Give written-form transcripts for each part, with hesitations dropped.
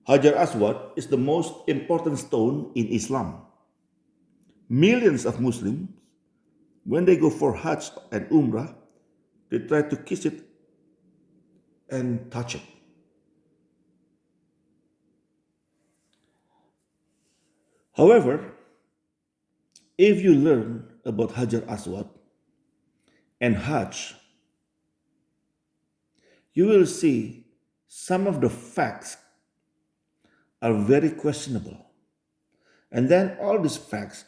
Hajar Aswad is the most important stone in Islam. Millions of Muslims, when they go for Hajj and Umrah, they try to kiss it and touch it. However, if you learn about Hajar Aswad and Hajj, you will see some of the facts are very questionable. And then all these facts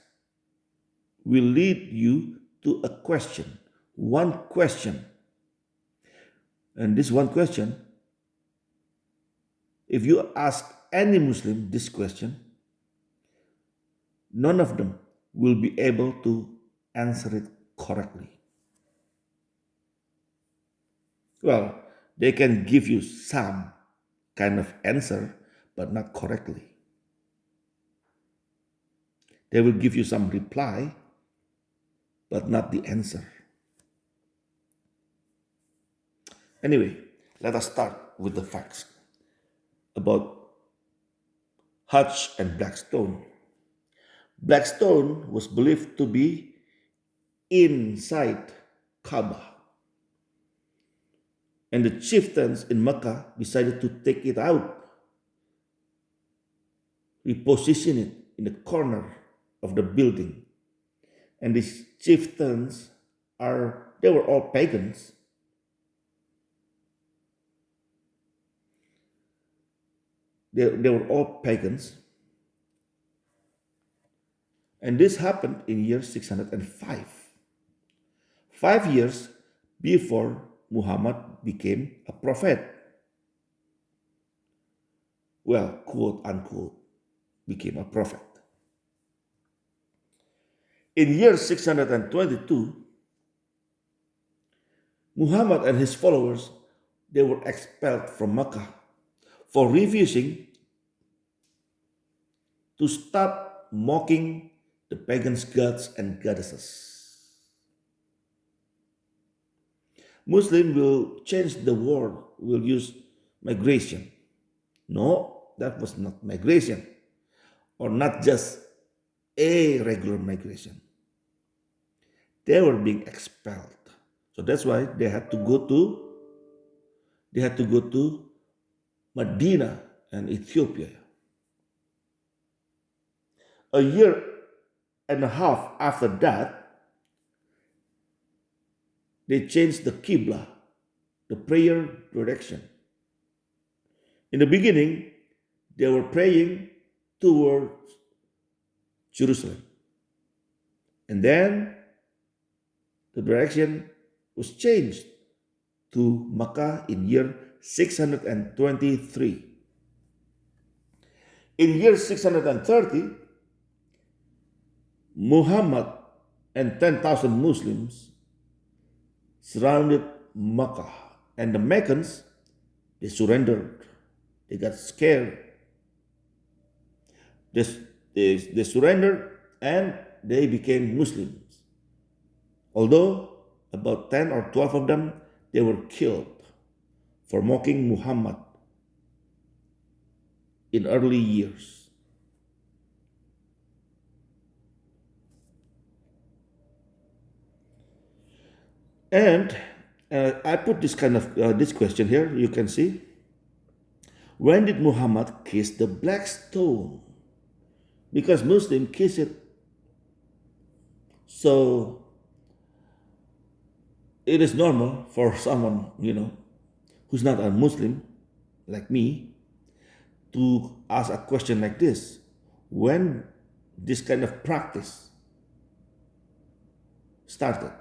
will lead you to a question, one question. And this one question, if you ask any Muslim this question, none of them will be able to answer it correctly. Well, they can give you some kind of answer, but not correctly. They will give you some reply, but not the answer. Anyway, let us start with the facts about Hajj and Black Stone. Black Stone was believed to be inside Kaaba, and the chieftains in Mecca decided to take it out, reposition it in the corner of the building. And these chieftains they were all pagans. They were all pagans. And this happened in year 605, 5 years before Muhammad became a prophet. Well, quote unquote, became a prophet. In year 622, Muhammad and his followers, they were expelled from Mecca for refusing to stop mocking the pagans' gods and goddesses. Muslim will change the word, will use migration. No, that was not migration, or not just a regular migration. They were being expelled. So that's why they had to go to Medina and Ethiopia. A year and a half after that, they changed the Qibla, the prayer direction. In the beginning, they were praying towards Jerusalem. And then the direction was changed to Makkah in year 623. In year 630, Muhammad and 10,000 Muslims surrounded Makkah, and the Meccans, they surrendered. They got scared. They surrendered and they became Muslims. Although about 10 or 12 of them, they were killed for mocking Muhammad in early years. And I put this question here. You can see, when did Muhammad kiss the black stone? Because Muslims kiss it. So it is normal for someone, who's not a Muslim like me, to ask a question like this. When this kind of practice started?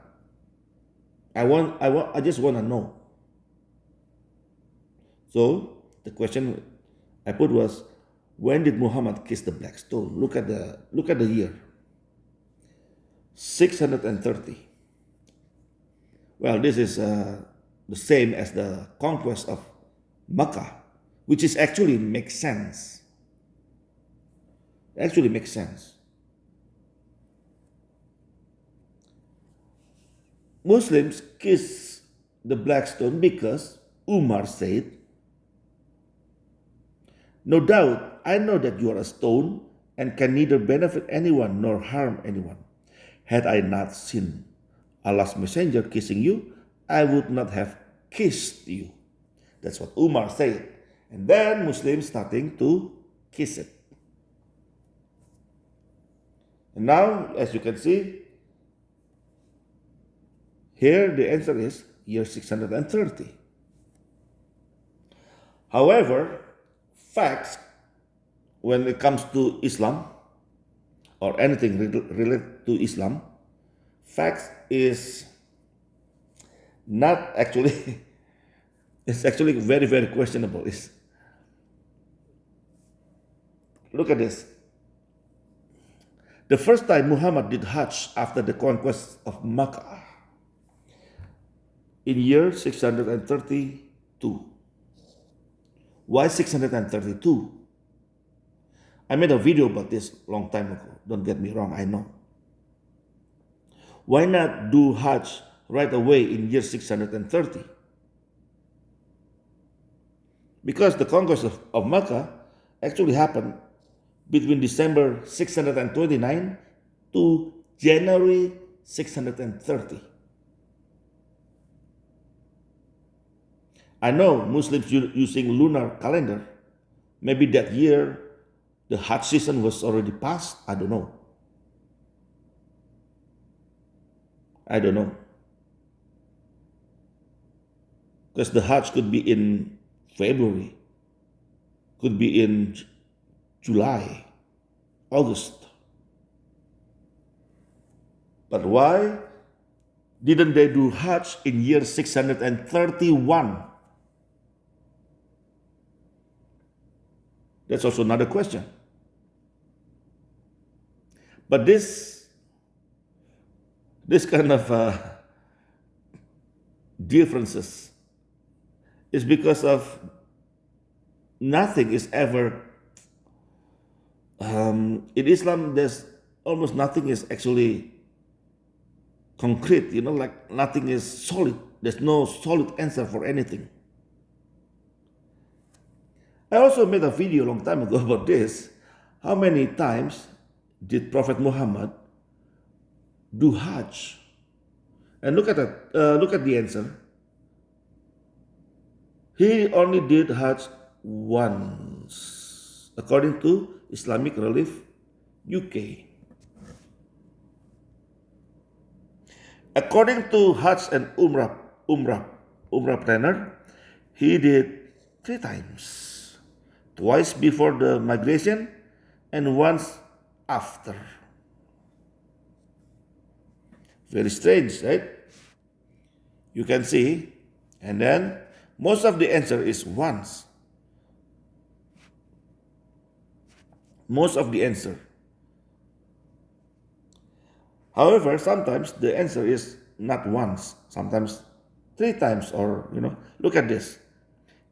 I just want to know. So the question I put was, when did Muhammad kiss the black stone? Look at the year. 630. Well, this is the same as the conquest of Mecca, which is actually makes sense. Actually makes sense. Muslims kiss the black stone because Umar said No doubt, I know that you are a stone and can neither benefit anyone nor harm anyone. Had I not seen Allah's messenger kissing you, I would not have kissed you. That's what Umar said. And then Muslims starting to kiss it. And now, as you can see, here the answer is year 630. However, facts, when it comes to Islam or anything related to Islam, facts is not actually, it's actually very, very questionable. Look at this. The first time Muhammad did Hajj after the conquest of Makkah in year 632. Why 632? I made a video about this long time ago. Don't get me wrong, I know. Why not do Hajj right away in year 630? Because the conquest of Makkah actually happened between December 629 to January 630. I know Muslims using lunar calendar. Maybe that year the Hajj season was already past. I don't know. Because the Hajj could be in February, could be in July, August. But why didn't they do Hajj in year 631? That's also another question. But this kind of differences is because of nothing is ever in Islam. There's almost nothing is actually concrete. Like nothing is solid. There's no solid answer for anything. I also made a video a long time ago about this. How many times did Prophet Muhammad do Hajj? And look at that. Look at the answer. He only did Hajj once, according to Islamic Relief UK. According to Hajj and Umrah planner, he did 3 times. Twice before the migration and once after. Very strange, right? You can see. And then most of the answer is once. Most of the answer. However, sometimes the answer is not once, sometimes 3 times, or look at this.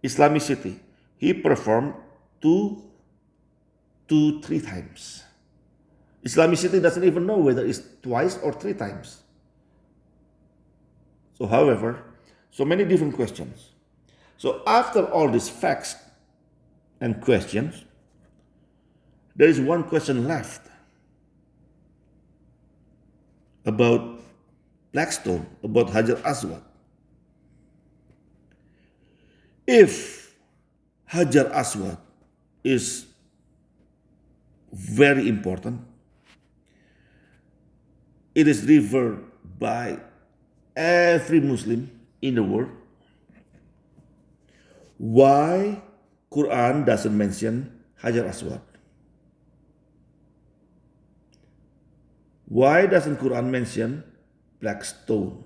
Islamicity. He performed 2 to 3 times. Islamicity doesn't even know whether it's twice or 3 times. So, however, so many different questions. So after all these facts and questions, there is one question left about Blackstone, about Hajar Aswad. If Hajar Aswad is very important, it is revered by every Muslim in the world. Why Quran doesn't mention Hajar Aswad? Why doesn't Quran mention black stone?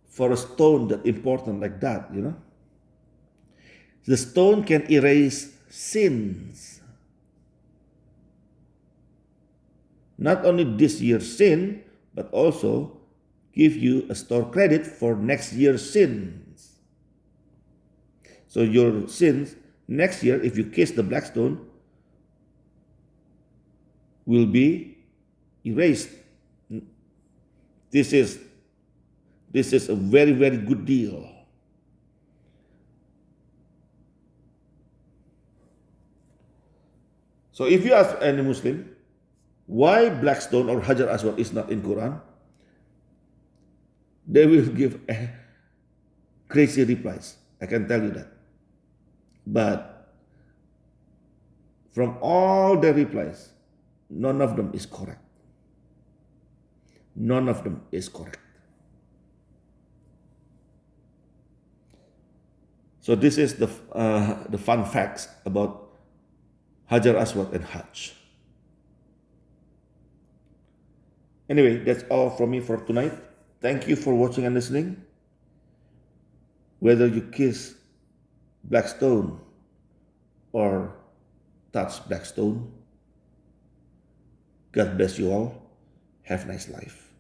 For a stone that important like that, the stone can erase sins. Not only this year's sin, but also give you a store credit for next year's sins. So your sins next year, if you kiss the black stone, will be erased. This is a very, very good deal. So if you ask any Muslim why black stone or Hajar Aswad is not in Quran, they will give crazy replies. I can tell you that. But from all the replies, none of them is correct. None of them is correct. So this is the fun facts about Hajar Aswad and Hajj. Anyway, that's all from me for tonight. Thank you for watching and listening. Whether you kiss black stone or touch black stone, God bless you all. Have a nice life.